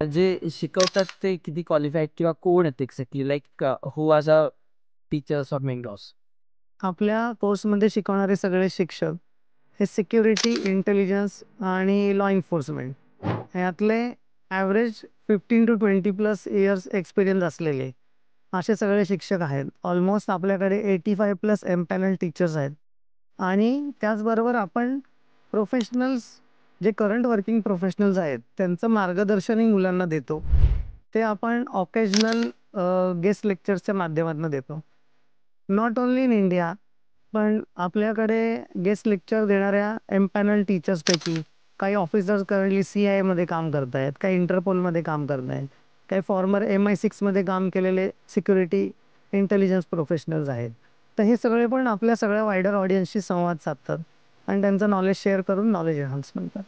जे शिकवतात ते किती क्वालिफाईड किंवा कोण आहेत exactly like who are the teachers or mentors? आपल्या कोर्समध्ये शिकवणारे सगळे शिक्षक हे सिक्युरिटी, इंटेलिजन्स आणि लॉ एन्फोर्समेंट यातले ॲव्हरेज 15 to 20+ इयर्स एक्सपिरियन्स असलेले असे सगळे शिक्षक आहेत. ऑलमोस्ट आपल्याकडे 85+ एम्पॅनल टीचर्स आहेत. आणि त्याचबरोबर आपण प्रोफेशनल्स, जे करंट वर्किंग प्रोफेशनल्स आहेत, त्यांचं मार्गदर्शनही मुलांना देतो. ते आपण ऑकेजनल गेस्ट लेक्चर्सच्या माध्यमातून देतो. नॉट ओन्ली इन इंडिया, पण आपल्याकडे गेस्ट लेक्चर देणाऱ्या एम्पॅनल टीचर्सपैकी काही ऑफिसर्स करंटली CIA मध्ये काम करत आहेत, काही इंटरपोलमध्ये काम करत आहेत, काही फॉर्मर MI6मध्ये काम केलेले सिक्युरिटी इंटेलिजन्स प्रोफेशनल्स आहेत. तर हे सगळे पण आपल्या सगळ्या वायडर ऑडियन्सशी संवाद साधतात आणि त्यांचं नॉलेज शेअर करून नॉलेज एन्हान्समेंट करतात.